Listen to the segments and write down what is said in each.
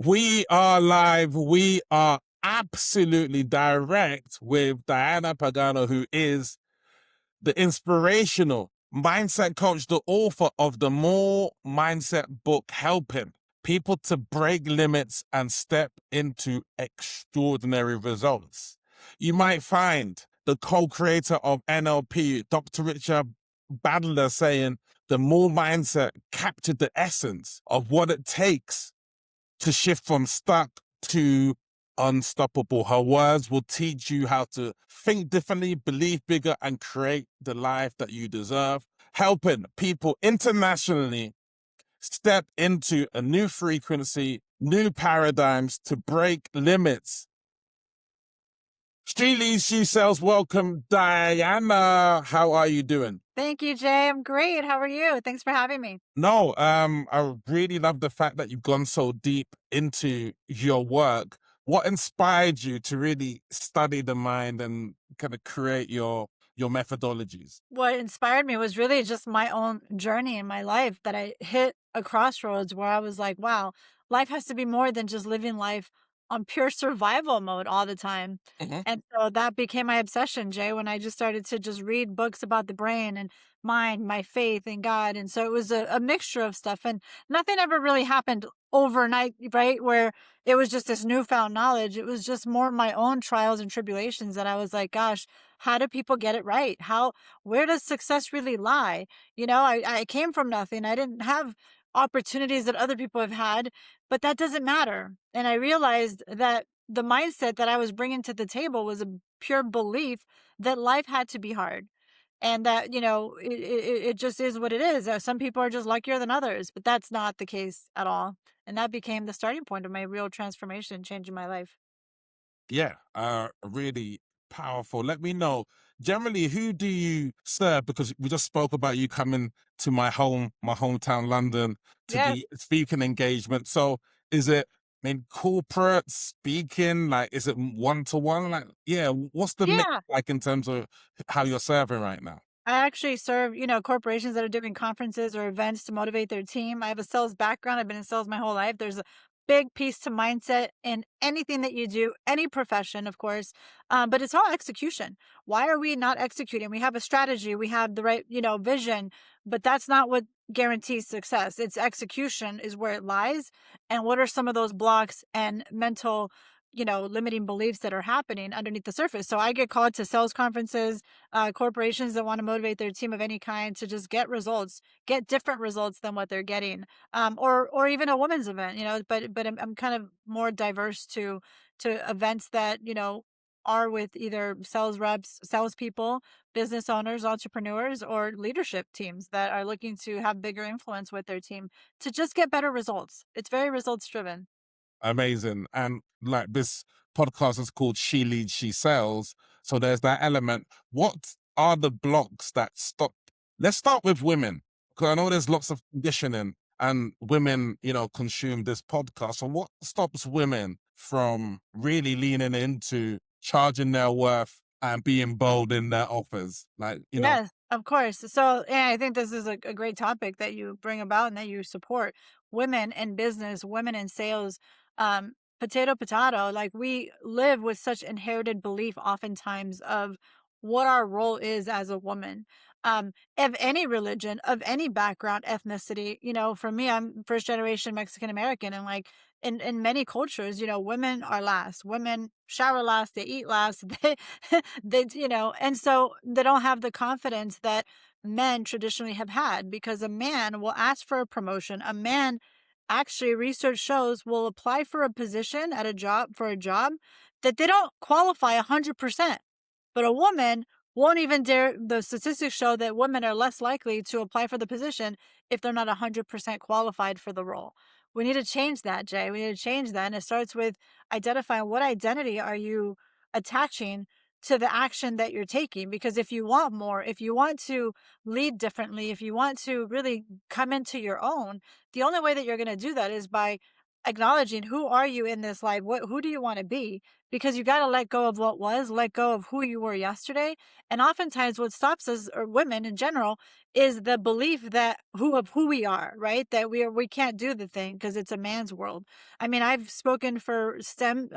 We are live. We are absolutely direct with Diana Pagano, who is the inspirational mindset coach, the author of the More Mindset book, helping people to break limits and step into extraordinary results. You might find the co-creator of NLP, Dr. Richard Bandler, saying the More Mindset captured the essence of what it takes to shift from stuck to unstoppable. Her words will teach you how to think differently, believe bigger, and create the life that you deserve, helping people internationally step into a new frequency, new paradigms to break limits. She leads, she sells. Welcome, Diana. How are you doing? Thank you, Jay. I'm great. How are you? Thanks for having me. No, I really love the fact that you've gone so deep into your work. What inspired you to really study the mind and kind of create your methodologies? What inspired me was really just my own journey in my life that I hit a crossroads where I was like, wow, life has to be more than just living life on pure survival mode all the time. Hmm. And so that became my obsession, Jay, when I just started to just read books about the brain and mind, my faith in God. And so it was a mixture of stuff. And nothing ever really happened overnight, right? Where it was just this newfound knowledge. It was just more my own trials and tribulations that I was like, gosh, how do people get it right? Where does success really lie? I came from nothing. I didn't have opportunities that other people have had, but that doesn't matter. And I realized that the mindset that I was bringing to the table was a pure belief that life had to be hard and that, it just is what it is. Some people are just luckier than others, but that's not the case at all. And that became the starting point of my real transformation, changing my life. Yeah, really powerful. Let me know. Generally, who do you serve? Because we just spoke about you coming to my hometown, London, to Yes. do speaking engagement. So, is it in corporate speaking? Like, is it one to one? Like, yeah, what's the mix Yeah. like in terms of how you're serving right now? I actually serve, corporations that are doing conferences or events to motivate their team. I have a sales background. I've been in sales my whole life. There's a big piece to mindset in anything that you do, any profession, of course. But it's all execution. Why are we not executing? We have a strategy, we have the right, vision, but that's not what guarantees success. It's execution is where it lies. And what are some of those blocks and mental, limiting beliefs that are happening underneath the surface? So I get called to sales conferences, corporations that want to motivate their team of any kind to just get results, get different results than what they're getting, or even a women's event, But I'm kind of more diverse to events that are with either sales reps, salespeople, business owners, entrepreneurs, or leadership teams that are looking to have bigger influence with their team to just get better results. It's very results driven. Amazing. And like this podcast is called She Leads, She Sells. So there's that element. What are the blocks that stop? Let's start with women, because I know there's lots of conditioning and women, consume this podcast. So what stops women from really leaning into charging their worth and being bold in their offers? Yes, of course. So, yeah, I think this is a great topic that you bring about and that you support women in business, women in sales, potato, potato. Like we live with such inherited belief oftentimes of what our role is as a woman. Of any religion, of any background, ethnicity, for me, I'm first generation Mexican American, and like in many cultures, women are last. Women shower last, they eat last, and so they don't have the confidence that men traditionally have had because a man will ask for a promotion. A man, actually, research shows, will apply for a position at a job for a job that they don't qualify 100%. But a woman won't even dare. The statistics show that women are less likely to apply for the position if they're not 100% qualified for the role. We need to change that, Jay. We need to change that. And it starts with identifying what identity are you attaching to the action that you're taking. Because if you want more, if you want to lead differently, if you want to really come into your own, the only way that you're going to do that is by acknowledging who are you in this life? Who do you want to be? because you got to let go of what was, let go of who you were yesterday. And oftentimes what stops us, or women in general, is the belief that who we are, right? That we can't do the thing because it's a man's world. I mean, I've spoken for STEM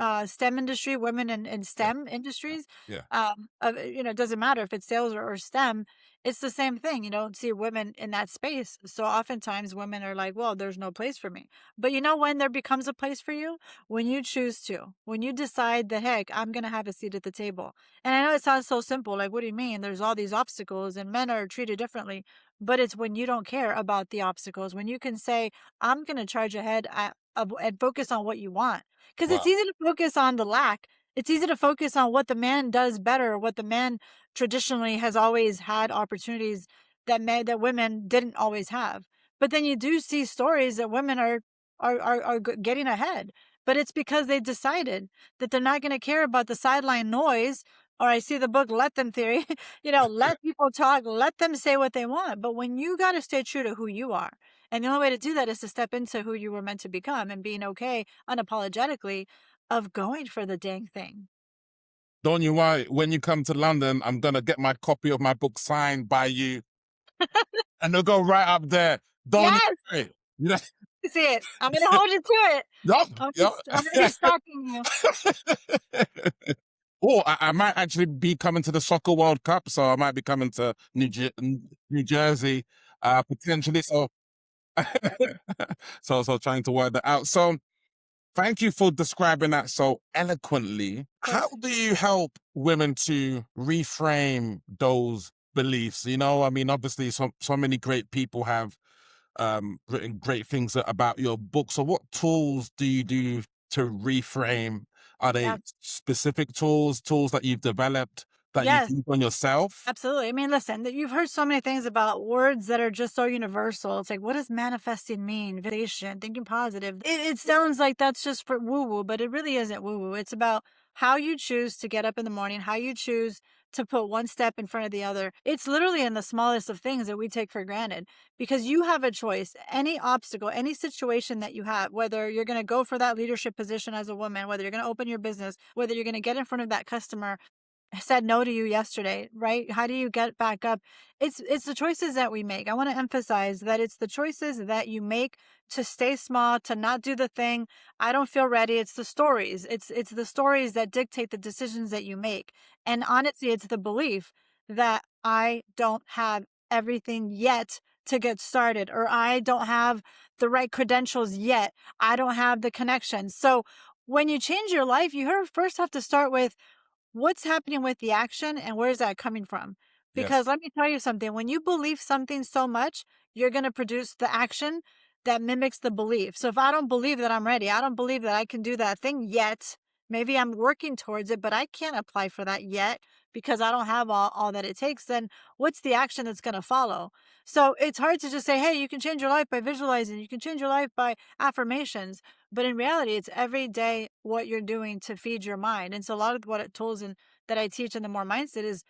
industry, women in Yeah. STEM Yeah. industries. Yeah. It doesn't matter if it's sales or STEM, it's the same thing. You don't see women in that space. So oftentimes women are like, well, there's no place for me. But you know when there becomes a place for you? When you choose to, when you decide that, heck, I'm going to have a seat at the table. And I know it sounds so simple. Like, what do you mean? There's all these obstacles and men are treated differently. But it's when you don't care about the obstacles, when you can say, I'm going to charge ahead and focus on what you want. Because it's Wow. easy to focus on the lack. It's easy to focus on what the man does better, what the man traditionally has always had opportunities that women didn't always have. But then you do see stories that women are getting ahead, but it's because they decided that they're not going to care about the sideline noise. Or I see the book Let Them theory, let people talk, let them say what they want. But when you got to stay true to who you are, and the only way to do that is to step into who you were meant to become and being okay unapologetically of going for the dang thing. Don't you worry. When you come to London, I'm gonna get my copy of my book signed by you, and they'll go right up there. Don't you Yes, worry. You know, I see it. I'm going to hold you to it. yup, I'm going to be yup. stalking you. Or I might actually be coming to the Soccer World Cup, so I might be coming to New Jersey, potentially. So, so trying to work that out. So, thank you for describing that so eloquently. Of How course. do you help women to reframe those beliefs? I mean, obviously, so many great people have written great things about your book. So, what tools do you do to reframe? Are Yeah. they specific tools that you've developed that you Yes. use on yourself? Absolutely. I mean, listen, that you've heard so many things about words that are just so universal. It's like, what does manifesting mean? Visualization, thinking positive. It sounds like that's just for woo woo, but it really isn't woo woo. It's about how you choose to get up in the morning, how you choose to put one step in front of the other. It's literally in the smallest of things that we take for granted because you have a choice. Any obstacle, any situation that you have, whether you're going to go for that leadership position as a woman, whether you're going to open your business, whether you're going to get in front of that customer said no to you yesterday, right? How do you get back up? It's the choices that we make. I want to emphasize that it's the choices that you make to stay small, to not do the thing. I don't feel ready. It's the stories. It's the stories that dictate the decisions that you make. And honestly, it's the belief that I don't have everything yet to get started, or I don't have the right credentials yet. I don't have the connections. So when you change your life, first have to start with what's happening with the action and where's that coming from? Because Yes. let me tell you something, when you believe something so much, you're going to produce the action that mimics the belief. So if I don't believe that I'm ready, I don't believe that I can do that thing yet. Maybe I'm working towards it, but I can't apply for that yet because I don't have all that it takes. Then what's the action that's going to follow? So it's hard to just say, hey, you can change your life by visualizing, you can change your life by affirmations. But in reality, it's every day what you're doing to feed your mind. And so a lot of what it tools and that I teach in the more mindset is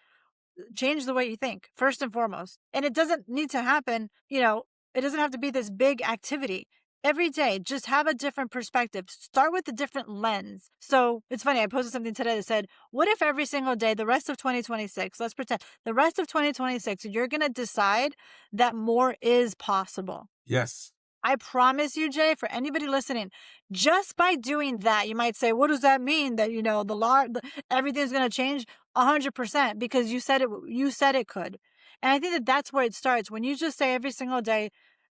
change the way you think first and foremost. And it doesn't need to happen, it doesn't have to be this big activity. Every day, just have a different perspective. Start with a different lens. So it's funny, I posted something today that said, what if every single day, the rest of 2026, let's pretend the rest of 2026, you're going to decide that more is possible. Yes. I promise you, Jay, for anybody listening, just by doing that, you might say, what does that mean? That, everything's going to change 100% because you said it could. And I think that that's where it starts. When you just say every single day,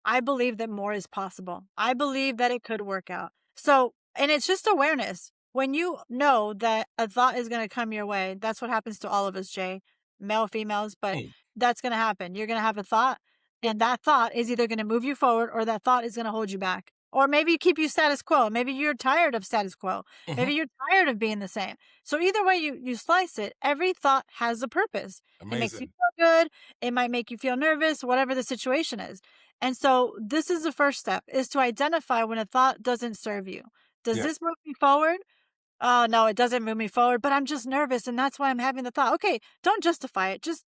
I believe that more is possible. I believe that it could work out. So, and it's just awareness. When you know that a thought is going to come your way, that's what happens to all of us, Jay, male, females, but Mm. that's going to happen. You're going to have a thought and that thought is either going to move you forward or that thought is going to hold you back. Or maybe keep you status quo. Maybe you're tired of status quo. Mhm. Maybe you're tired of being the same. So either way you slice it, every thought has a purpose. It makes you Amazing. feel good. It might make you feel nervous, whatever the situation is. And so this is the first step is to identify when a thought doesn't serve you. Does Yeah. this move me forward? Oh, no, it doesn't move me forward, but I'm just nervous and that's why I'm having the thought. Okay, don't justify it. Just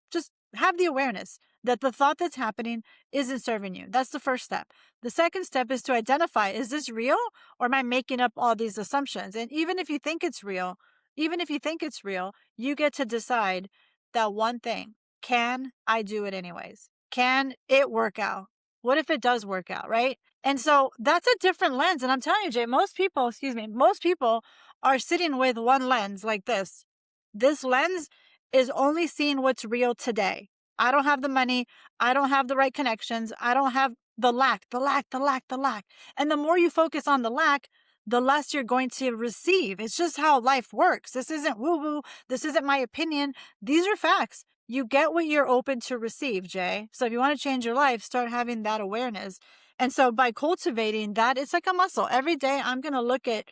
have the awareness that the thought that's happening isn't serving you. That's the first step. The second step is to identify, is this real or am I making up all these assumptions? And even if you think it's real, even if you think it's real, you get to decide that one thing. Can I do it anyways? Can it work out? What if it does work out, right? And so that's a different lens. And I'm telling you, Jay, most people, excuse me, most people are sitting with one lens like this. This lens is only seeing what's real today. I don't have the money. I don't have the right connections. I don't have the lack, the lack, the lack, the lack. And the more you focus on the lack, the less you're going to receive. It's just how life works. This isn't woo woo. This isn't my opinion. These are facts. You get what you're open to receive, Jay. So if you want to change your life, start having that awareness. And so by cultivating that, it's like a muscle. Every day I'm going to look at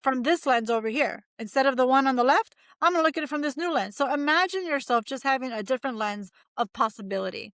from this lens over here. Instead of the one on the left, I'm going to look at it from this new lens. So imagine yourself just having a different lens of possibility.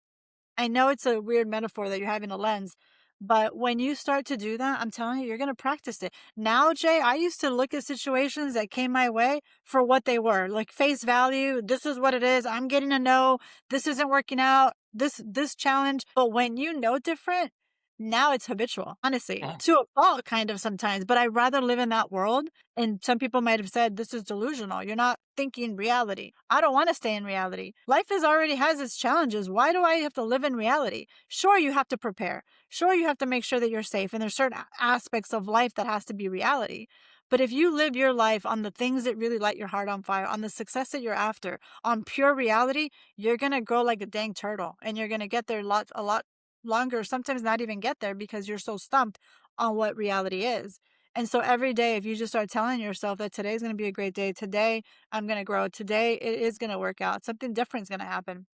I know it's a weird metaphor that you're having a lens, but when you start to do that, I'm telling you, you're going to practice it. Now, Jay, I used to look at situations that came my way for what they were, like face value. This is what it is. I'm getting a no. This isn't working out. This challenge. But when you know different, now it's habitual, honestly, to a fault kind of sometimes, but I'd rather live in that world. And some people might have said, this is delusional. You're not thinking reality. I don't want to stay in reality. Life is already has its challenges. Why do I have to live in reality? Sure, you have to prepare. Sure, you have to make sure that you're safe. And there's certain aspects of life that has to be reality. But if you live your life on the things that really light your heart on fire, on the success that you're after, on pure reality, you're going to grow like a dang turtle and you're going to get there a lot longer, sometimes not even get there because you're so stumped on what reality is. And so every day, if you just start telling yourself that today's going to be a great day, today I'm going to grow, today it is going to work out, something different is going to happen.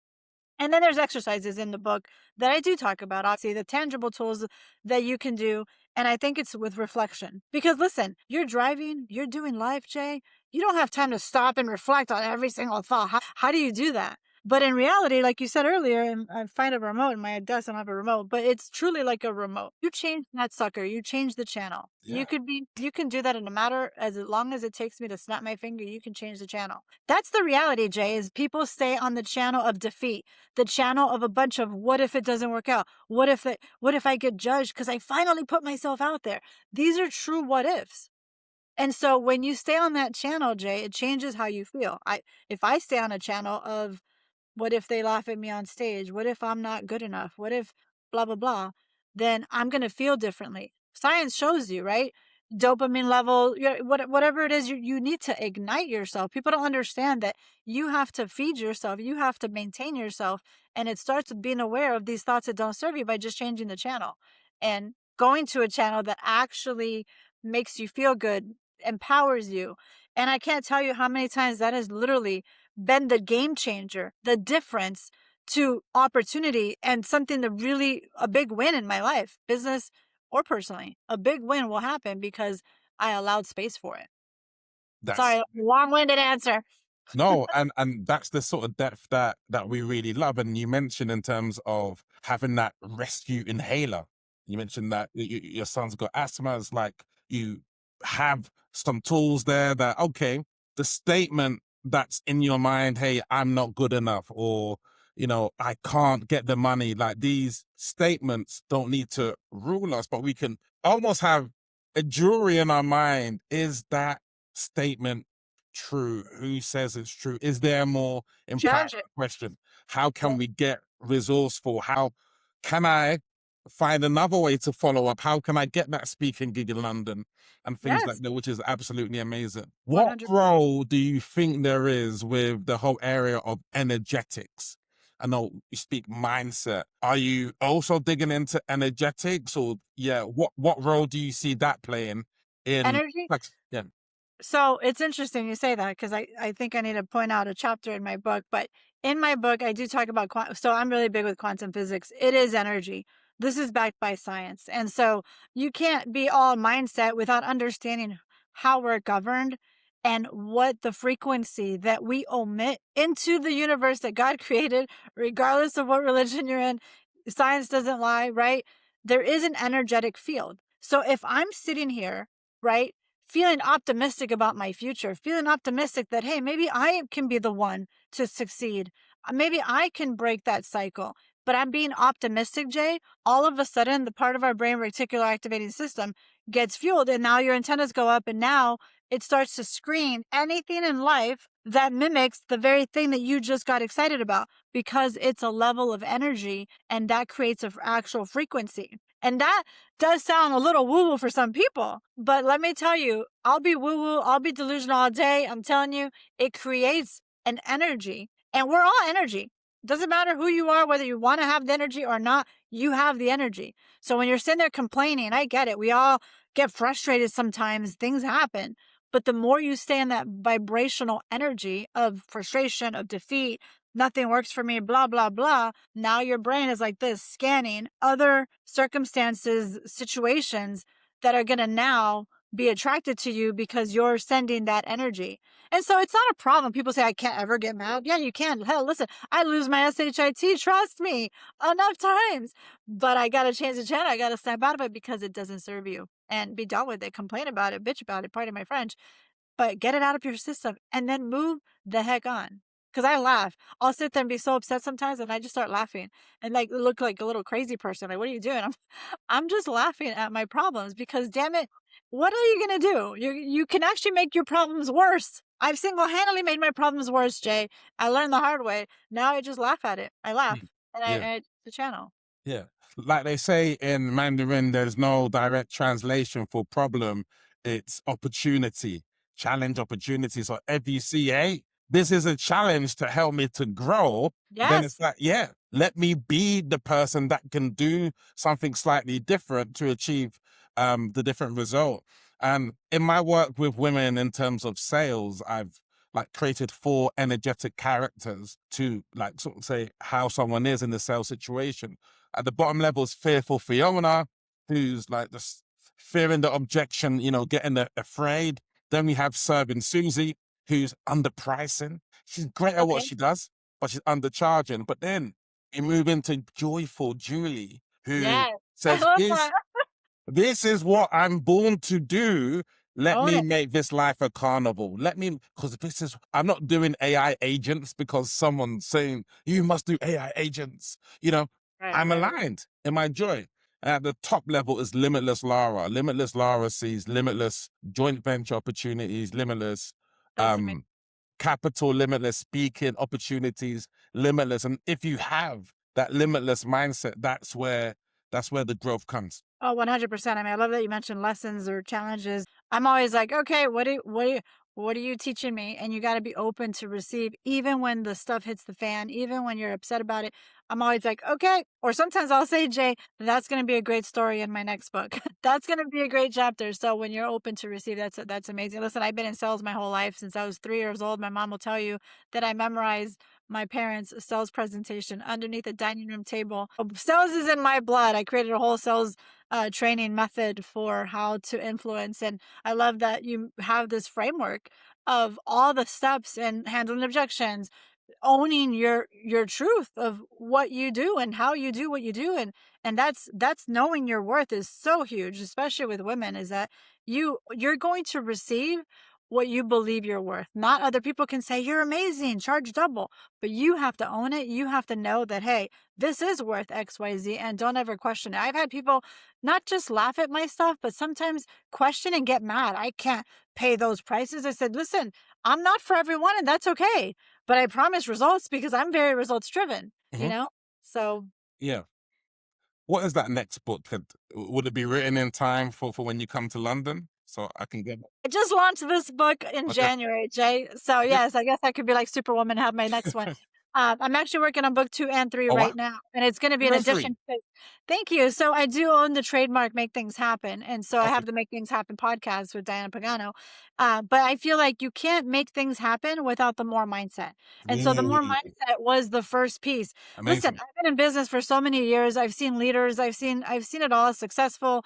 And then there's exercises in the book that I do talk about, obviously, the tangible tools that you can do. And I think it's with reflection. Because listen, you're driving, you're doing life, Jay. You don't have time to stop and reflect on every single thought. How do you do that? But in reality, like you said earlier, and I find a remote in my desk, I don't have a remote, but it's truly like a remote. You change that sucker, you change the channel. Yeah. You can do that in a matter as long as it takes me to snap my finger, you can change the channel. That's the reality, Jay, is people stay on the channel of defeat, the channel of a bunch of what if it doesn't work out? What if I get judged because I finally put myself out there? These are true what ifs. And so when you stay on that channel, Jay, it changes how you feel. If I stay on a channel of what if they laugh at me on stage? What if I'm not good enough? What if blah, blah, blah? Then I'm going to feel differently. Science shows you, right? Dopamine level, whatever it is, you need to ignite yourself. People don't understand that you have to feed yourself. You have to maintain yourself. And it starts with being aware of these thoughts that don't serve you by just changing the channel and going to a channel that actually makes you feel good, empowers you. And I can't tell you how many times that has literally been the game changer, the difference to opportunity and something that really a big win in my life, business or personally. A big win will happen because I allowed space for it. That's Sorry, long-winded answer. No, and that's the sort of depth that we really love. And you mentioned in terms of having that rescue inhaler. You mentioned that your son's got asthma. It's like you have some tools there that, okay, the statement that's in your mind, hey, I'm not good enough, or, I can't get the money. Like, these statements don't need to rule us, but we can almost have a jury in our mind. Is that statement true? Who says it's true? Is there more Judge impact? it. Question: how can we get resourceful? How can I find another way to follow up? How can I get that speaking gig in London and things like Yes, that, which is absolutely amazing. What 100. role do you think there is with the whole area of energetics? I know you speak mindset. Are you also digging into energetics, or what role do you see that playing in, Energy. like, yeah. So it's interesting you say that because I think I need to point out a chapter in my book. But in my book, I do talk about so I'm really big with quantum physics. It is energy. This is backed by science. And so you can't be all mindset without understanding how we're governed and what the frequency that we omit into the universe that God created, regardless of what religion you're in. Science doesn't lie, right? There is an energetic field. So if I'm sitting here, right, feeling optimistic about my future, feeling optimistic that, hey, maybe I can be the one to succeed. Maybe I can break that cycle. But I'm being optimistic, Jay. All of a sudden, the part of our brain reticular activating system gets fueled, and now your antennas go up, and now it starts to screen anything in life that mimics the very thing that you just got excited about, because it's a level of energy and that creates an actual frequency. And that does sound a little woo woo for some people, but let me tell you, I'll be woo woo, I'll be delusional all day. I'm telling you, it creates an energy, and we're all energy. Doesn't matter who you are, whether you want to have the energy or not, you have the energy. So when you're sitting there complaining, I get it. We all get frustrated sometimes, things happen. But the more you stay in that vibrational energy of frustration, of defeat, nothing works for me, blah, blah, blah. Now your brain is like this, scanning other circumstances, situations that are going to now be attracted to you because you're sending that energy. And so it's not a problem. People say, I can't ever get mad. Yeah, you can. Hell, listen, I lose my SHIT, trust me, enough times. But I got to change the channel. I got to snap out of it because it doesn't serve you, and be done with it. Complain about it, bitch about it, pardon my French, but get it out of your system and then move the heck on. Cause I laugh. I'll sit there and be so upset sometimes and I just start laughing and like look like a little crazy person. Like, what are you doing? I'm just laughing at my problems because damn it, what are you gonna do? You can actually make your problems worse. I've single-handedly made my problems worse, Jay. I learned the hard way. Now I just laugh at it. I laugh Mm. and Yeah. I the channel. Yeah. Like they say in Mandarin, there's no direct translation for problem. It's opportunity, challenge, opportunity. So if you see, hey, this is a challenge to help me to grow, then it's Yes. like, yeah, let me be the person that can do something slightly different to achieve the different result. And in my work with women in terms of sales, I've like created 4 energetic characters to like sort of say how someone is in the sales situation. At the bottom level is fearful Fiona, who's like just fearing the objection, you know, getting afraid. Then we have serving Susie, who's underpricing. She's great at what Okay. she does, but she's undercharging. But then you move into joyful Julie, who Yes. I says, love is that. this is what I'm born to do. Let Own me it. make this life a carnival. Let me, because this is, I'm not doing AI agents because someone's saying, you must do AI agents. You know, Right, I'm right, right. aligned in my joy. At the top level is Limitless Lara. Limitless Lara sees limitless joint venture opportunities, limitless That's amazing. um, capital, limitless speaking opportunities, limitless. And if you have that limitless mindset, that's where the growth comes. Oh, 100%. I mean, I love that you mentioned lessons or challenges. I'm always like, okay, what are you teaching me? And you got to be open to receive, even when the stuff hits the fan, even when you're upset about it. I'm always like, okay. Or sometimes I'll say, Jay, that's going to be a great story in my next book. That's going to be a great chapter. So when you're open to receive, that's amazing. Listen, I've been in sales my whole life since I was 3 years old. My mom will tell you that I memorized my parents' sales presentation underneath a dining room table. Sales is in my blood. I created a whole sales training method for how to influence. And I love that you have this framework of all the steps in handling objections, owning your truth of what you do and how you do what you do, and that's knowing your worth is so huge, especially with women, is that you're going to receive what you believe you're worth. Not other people can say you're amazing, charge double, but you have to own it. You have to know that, hey, this is worth XYZ, and don't ever question it. I've had people not just laugh at my stuff, but sometimes question and get mad. I can't pay those prices. I said, listen, I'm not for everyone, and that's okay, but I promise results because I'm very results driven, you Mhm. know? So Yeah. What is that next book? Would it be written in time for when you come to London so I can get it? I just launched this book in Okay. January, Jay. So Okay. yes, I guess I could be like Superwoman, have my next one. I'm actually working on book 2 and 3 Oh, wow. right now, and it's going to be in a Congratulations. different space. Thank you. So I do own the trademark Make Things Happen, and so I Okay. have the Make Things Happen podcast with Diana Pagano. But I feel like you can't make things happen without the more mindset. And so the more Mm, mindset was the first piece. Listen, amazing. I've been in business for so many years. I've seen leaders, I've seen it all, successful,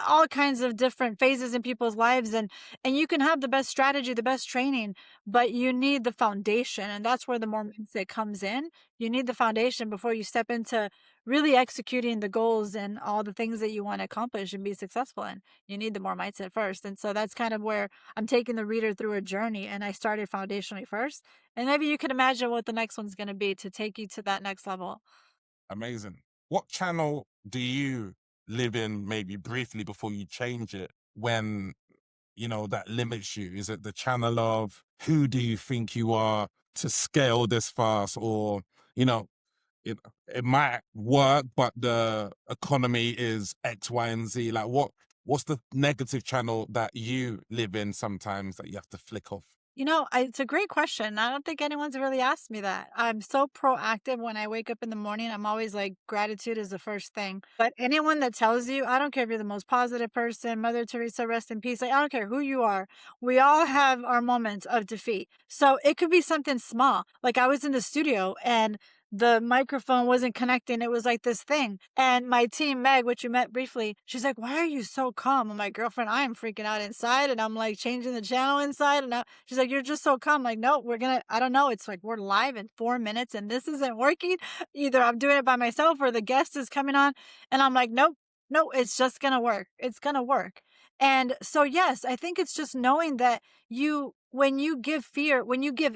all kinds of different phases in people's lives, and you can have the best strategy, the best training, but you need the foundation. And that's where the more mindset comes in. You need the foundation before you step into really executing the goals and all the things that you want to accomplish and be successful in. You need the more mindset first. And so that's kind of where I'm taking the reader through a journey. And I started foundationally first. And maybe you can imagine what the next one's going to be to take you to that next level. Amazing. What channel do you live in, maybe briefly before you change it, when that limits you? Is it the channel of who do you think you are to scale this fast? Or, you know, it might work, but the economy is X, Y, and Z. Like what's the negative channel that you live in sometimes that you have to flick off? It's a great question. I don't think anyone's really asked me that. I'm so proactive when I wake up in the morning. I'm always like, gratitude is the first thing. But anyone that tells you, I don't care if you're the most positive person, Mother Teresa, rest in peace. Like, I don't care who you are. We all have our moments of defeat. So it could be something small. Like I was in the studio and the microphone wasn't connecting. It was like this thing. And my team, Meg, which you met briefly, she's like, why are you so calm? I'm like, girlfriend, I am freaking out inside. And I'm like changing the channel inside. And she's like, you're just so calm. I'm like, no, I don't know. It's like we're live in 4 minutes and this isn't working. Either I'm doing it by myself or the guest is coming on. And I'm like, nope, no, it's just going to work. It's going to work. And so, yes, I think it's just knowing that when you give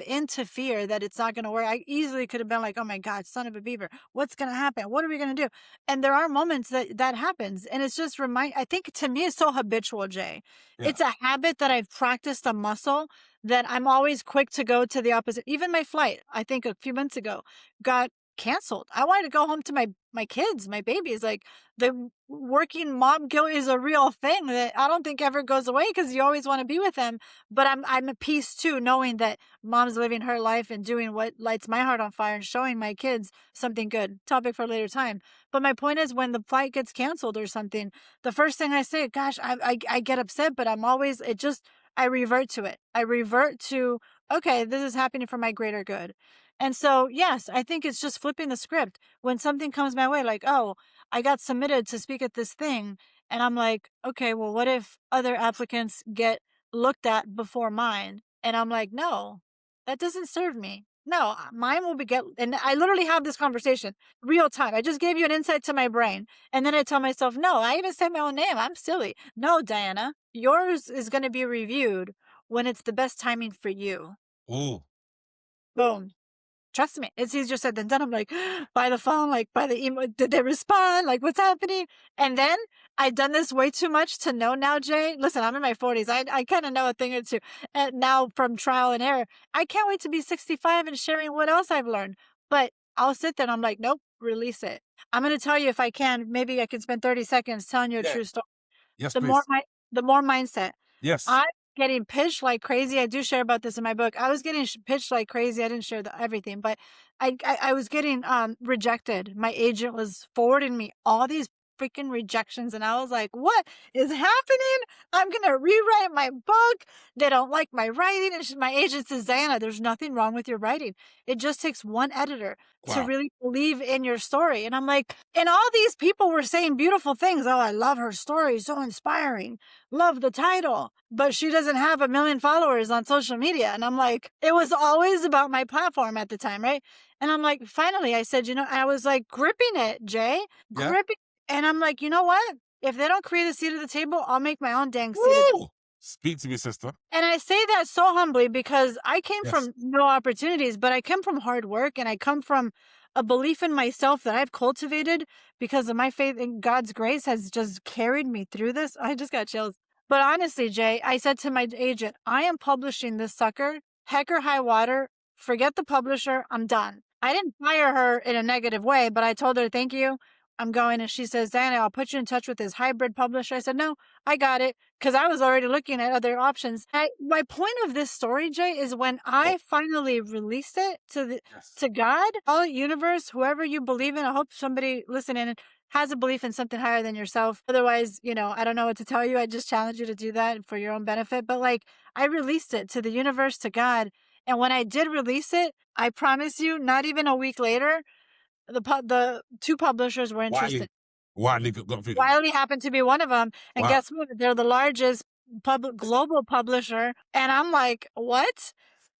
into fear that it's not going to work, I easily could have been like, oh my God, son of a beaver, what's going to happen? What are we going to do? And there are moments that happens. And it's just I think to me, it's so habitual, Jay. Yeah. It's a habit that I've practiced a muscle that I'm always quick to go to the opposite. Even my flight, I think a few months ago, got canceled. I wanted to go home to my kids, my babies. Like the working mom guilt is a real thing that I don't think ever goes away because you always want to be with them. But I'm at peace too, knowing that mom's living her life and doing what lights my heart on fire and showing my kids something good. Topic for a later time. But my point is, when the flight gets canceled or something, the first thing I say, gosh, I get upset, but I revert to it. I revert to, okay, this is happening for my greater good. And so, yes, I think it's just flipping the script. When something comes my way, like, oh, I got submitted to speak at this thing. And I'm like, okay, well, what if other applicants get looked at before mine? And I'm like, no, that doesn't serve me. No, mine will and I literally have this conversation real time. I just gave you an insight to my brain. And then I tell myself, no, I even said my own name. I'm silly. No, Diana, yours is going to be reviewed when it's the best timing for you. Ooh. Boom. Trust me, it's easier said than done. I'm like, by the phone, like by the email, did they respond? Like, what's happening? And then I've done this way too much to know now, Jay. Listen, I'm in my 40s. I kind of know a thing or two. And now from trial and error, I can't wait to be 65 and sharing what else I've learned. But I'll sit there and I'm like, nope, release it. I'm going to tell you if I can, maybe I can spend 30 seconds telling you a Yeah. true story. Yes, The more please. the more mindset. Yes. I'm getting pitched like crazy. I do share about this in my book. I was getting pitched like crazy. I didn't share everything, but I was getting rejected. My agent was forwarding me all these freaking rejections, and I was like, "What is happening? I'm gonna rewrite my book. They don't like my writing." And my agent says, "Diana, there's nothing wrong with your writing. It just takes one editor to Wow. really believe in your story." And I'm like, and all these people were saying beautiful things. Oh, I love her story, so inspiring. Love the title, but she doesn't have 1 million followers on social media. And I'm like, it was always about my platform at the time, right? And I'm like, finally, I said, I was like gripping it, Jay, Yeah. gripping. And I'm like, you know what? If they don't create a seat at the table, I'll make my own dang seat at. Woo! Speak to me, sister. And I say that so humbly because I came Yes. from no opportunities, but I come from hard work and I come from a belief in myself that I've cultivated because of my faith in God's grace has just carried me through this. I just got chills. But honestly, Jay, I said to my agent, I am publishing this sucker, heck or high water. Forget the publisher. I'm done. I didn't fire her in a negative way, but I told her, thank you. I'm going. And she says, Diana, I'll put you in touch with this hybrid publisher. I said, no, I got it. Because I was already looking at other options. My point of this story, Jay, is when I finally released it to God, all universe, whoever you believe in. I hope somebody listening has a belief in something higher than yourself. Otherwise, I don't know what to tell you. I just challenge you to do that for your own benefit. But like, I released it to the universe, to God. And when I did release it, I promise you, not even a week later, the two publishers were interested. Wiley got through. Wiley happened to be one of them. And Wow. guess what? They're the largest global publisher. And I'm like, what?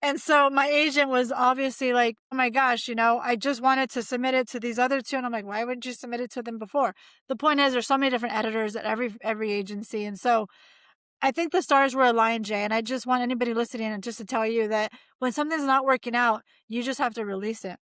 And so my agent was obviously like, oh my gosh, I just wanted to submit it to these other two. And I'm like, why wouldn't you submit it to them before? The point is, there's so many different editors at every agency. And so I think the stars were aligned, Jay. And I just want anybody listening and just to tell you that when something's not working out, you just have to release it.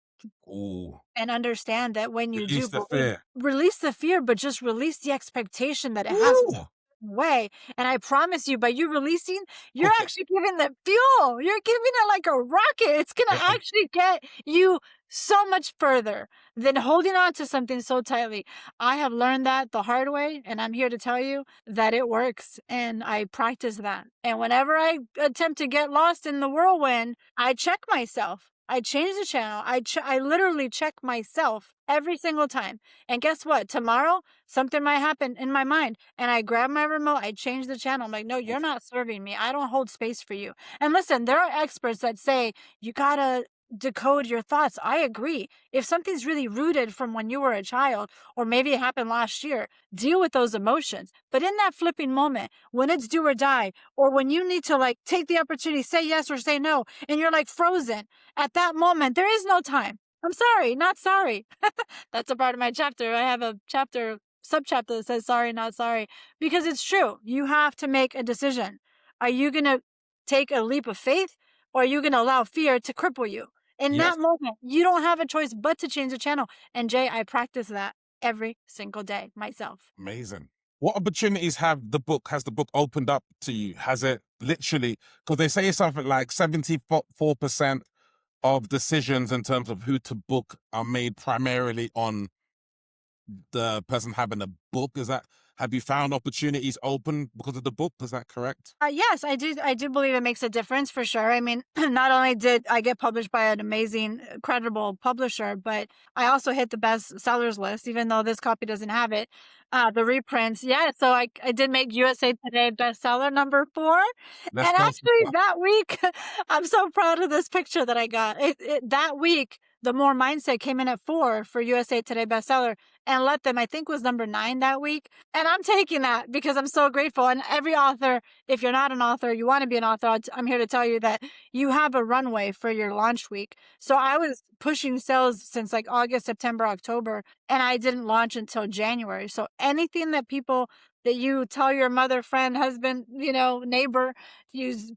Ooh. And understand that when you Release do the fear. release the fear, but just release the expectation that it has. way. And I promise you, by you releasing, you're actually giving the fuel. You're giving it like a rocket. It's going to actually get you so much further than holding on to something so tightly. I have learned that the hard way, and I'm here to tell you that it works. And I practice that. And whenever I attempt to get lost in the whirlwind, I check myself. I change the channel. I literally check myself every single time. And guess what? Tomorrow, something might happen in my mind. And I grab my remote, I change the channel. I'm like, no, you're not serving me. I don't hold space for you. And listen, there are experts that say you gotta decode your thoughts. I agree. If something's really rooted from when you were a child, or maybe it happened last year, deal with those emotions. But in that flipping moment, when it's do or die, or when you need to like take the opportunity, say yes or say no, and you're like frozen at that moment, there is no time. I'm sorry, not sorry. That's a part of my chapter. I have a chapter, subchapter that says sorry, not sorry, because it's true. You have to make a decision. Are you going to take a leap of faith, or are you going to allow fear to cripple you? In Yes. that moment, you don't have a choice but to change the channel. And Jay, I practice that every single day myself. Amazing. What opportunities has the book opened up to you? Has it literally, because they say something like 74% of decisions in terms of who to book are made primarily on the person having a book. Have you found opportunities open because of the book? Is that correct? Yes, I do. I do believe it makes a difference for sure. I mean, not only did I get published by an amazing, credible publisher, but I also hit the best sellers list, even though this copy doesn't have it. The reprints, yeah. So I did make USA Today bestseller #4, Let's and go. actually that week, I'm so proud of this picture that I got. That week, the More Mindset came in at 4 for USA Today bestseller, and Let Them, I think, was #9 that week. And I'm taking that because I'm so grateful. And every author, if you're not an author, you want to be an author, I'm here to tell you that you have a runway for your launch week. So I was pushing sales since like August, September, October, and I didn't launch until January. So anything that you tell your mother, friend, husband, neighbor,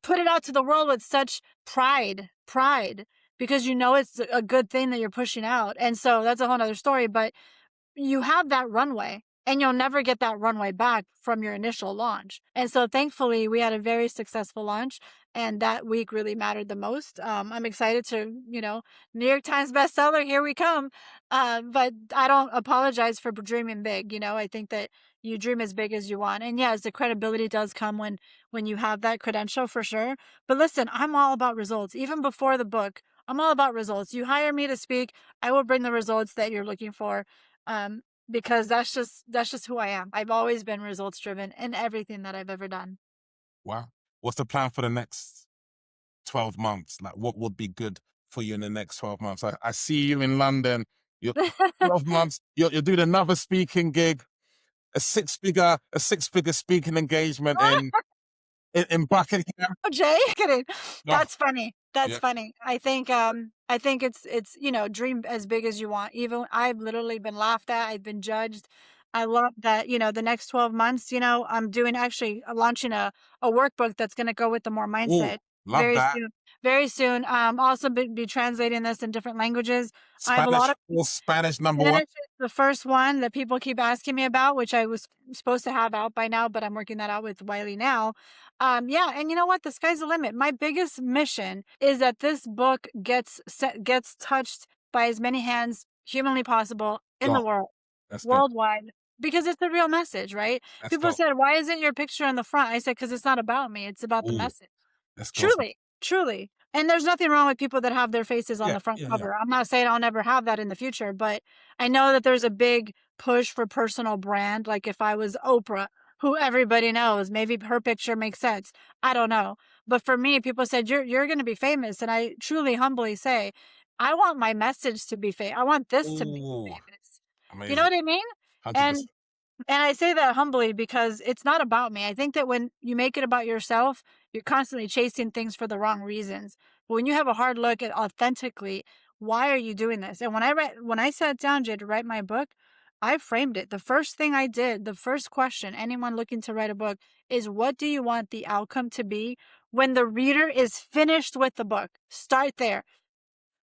put it out to the world with such pride, because you know it's a good thing that you're pushing out. And so that's a whole nother story. But you have that runway, and you'll never get that runway back from your initial launch. And so thankfully we had a very successful launch, and that week really mattered the most. I'm excited to, New York Times bestseller, here we come. But I don't apologize for dreaming big. I think that you dream as big as you want. And yes, the credibility does come when you have that credential, for sure. But listen, I'm all about results. Even before the book, I'm all about results. You hire me to speak, I will bring the results that you're looking for. Um, because that's just who I am. I've always been results driven in everything that I've ever done. Wow. What's the plan for the next 12 months? Like, what would be good for you in the next 12 months? I see you in London. You're 12 months. You're doing another speaking gig, a six-figure speaking engagement in Buckingham. Oh, Jay, kidding. Oh, That's funny. That's yeah. funny. I think it's dream as big as you want. Even I've literally been laughed at. I've been judged. I love that, the next 12 months, I'm doing actually launching a workbook that's going to go with the More Oh, Mindset love very that. soon. Very soon. Also be translating this in different languages. I have a lot Spanish, of or Spanish number one. Spanish is the first one that people keep asking me about, which I was supposed to have out by now, but I'm working that out with Wiley now. Yeah, and you know what? The sky's the limit. My biggest mission is that this book gets touched by as many hands humanly possible in the Go. world, Let's go. worldwide, because it's the real message, right? Let's People go. said, "Why isn't your picture on the front?" I said, "Because it's not about me. It's about the Oh, message." let's go. Truly, truly. And there's nothing wrong with people that have their faces on Yeah, the front yeah, yeah. cover. I'm not saying I'll never have that in the future, but I know that there's a big push for personal brand. Like if I was Oprah, who everybody knows, maybe her picture makes sense. I don't know. But for me, people said, you're going to be famous. And I truly humbly say, I want my message to be famous. I want this to be Oh, famous. You know amazing. what I mean? And 100%. and I say that humbly because it's not about me. I think that when you make it about yourself, you're constantly chasing things for the wrong reasons. But when you have a hard look at authentically, why are you doing this? And when I sat down, Jay, to write my book, I framed it. The first thing I did, the first question anyone looking to write a book is, what do you want the outcome to be when the reader is finished with the book? Start there.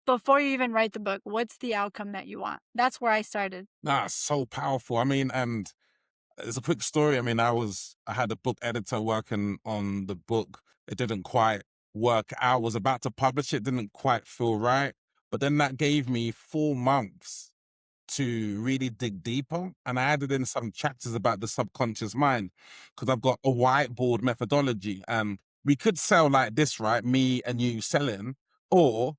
Before you even write the book, what's the outcome that you want? That's where I started. Nah, so powerful. I mean, and it's a quick story. I mean, I had a book editor working on the book. It didn't quite work out. Was about to publish it, didn't quite feel right. But then that gave me 4 months to really dig deeper. And I added in some chapters about the subconscious mind because I've got a whiteboard methodology. And we could sell like this, right? Me and you selling, or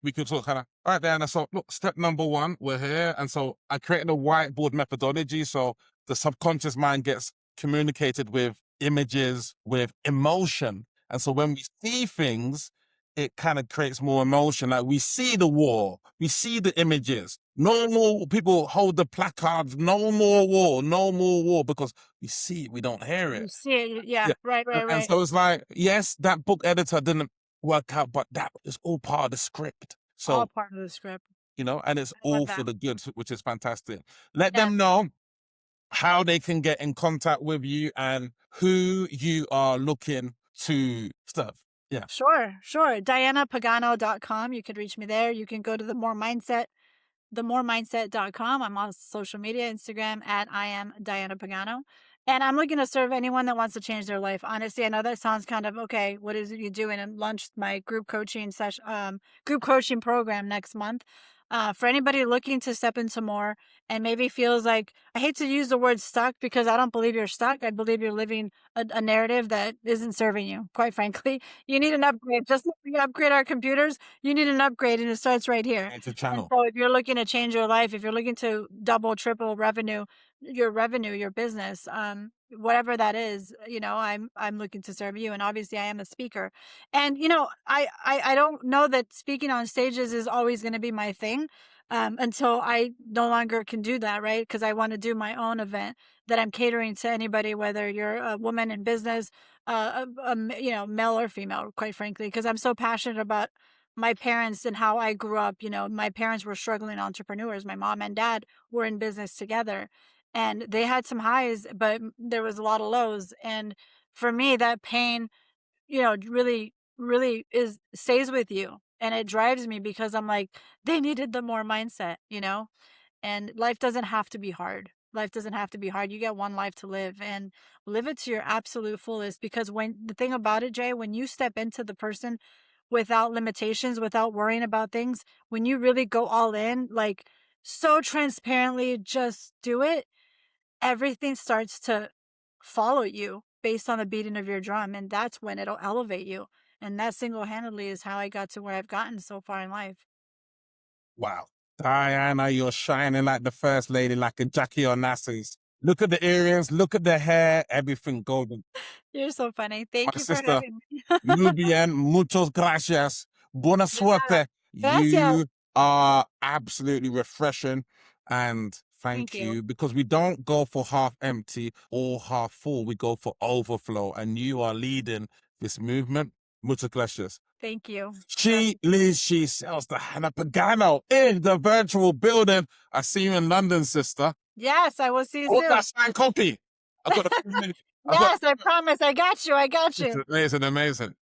we could sort of kind of, all right, Diana, so look, step number one, we're here. And so I created a whiteboard methodology. So the subconscious mind gets communicated with images, with emotion. And so when we see things, it kind of creates more emotion. Like we see the war, we see the images. No more people hold the placards, no more war, no more war, because we see it, we don't hear You it. see it. Yeah. Yeah. Right. Right. And Right. so it's like, yes, that book editor didn't work out, but that is all part of the script. All So, part of the script. and it's I love all for that. the good, which is fantastic. Let Yeah. them know how they can get in contact with you and who you are looking to serve. Yeah. Sure. Sure. DianaPagano.com. You could reach me there. You can go to themoremindset.com. I'm on social media, Instagram at I am Diana Pagano. And I'm looking to serve anyone that wants to change their life. Honestly, I know that sounds kind of okay. What is it you doing? And launch my group coaching session, group coaching program next month. For anybody looking to step into more and maybe feels like, I hate to use the word stuck because I don't believe you're stuck. I believe you're living a narrative that isn't serving you, quite frankly. You need an upgrade. Just like we upgrade our computers, you need an upgrade, and it starts right here. It's a And channel. so if you're looking to change your life, if you're looking to double, triple revenue, your business, whatever that is, I'm looking to serve you. And obviously I am a speaker. And I don't know that speaking on stages is always going to be my thing. Until I no longer can do that, right? Because I want to do my own event that I'm catering to anybody, whether you're a woman in business, male or female, quite frankly, because I'm so passionate about my parents and how I grew up. My parents were struggling entrepreneurs. My mom and dad were in business together, and they had some highs, but there was a lot of lows. And for me, that pain, really, really is stays with you. And it drives me because I'm like, they needed the more mindset. And life doesn't have to be hard. Life doesn't have to be hard. You get one life to live and live it to your absolute fullest. Because when the thing about it, Jay, when you step into the person without limitations, without worrying about things, when you really go all in, like so transparently, just do it, everything starts to follow you based on the beating of your drum. And that's when it'll elevate you. And that single handedly is how I got to where I've gotten so far in life. Wow. Diana, you're shining like the first lady, like a Jackie Onassis. Look at the earrings, look at the hair, everything golden. You're so funny. My Thank you for sister, having me. muy bien, muchas gracias. Buena Yeah. suerte. Gracias. You are absolutely refreshing. And Thank thank you. you, because we don't go for half empty or half full. We go for overflow. And you are leading this movement. Muchas gracias. Thank you. She leads, she sells the Hannah Pagano in the virtual building. I see you in London, sister. Yes, I will see you Hold soon. that signed copy. I've got a few minutes. Yes, I promise. I got you. I got It's you. amazing, amazing.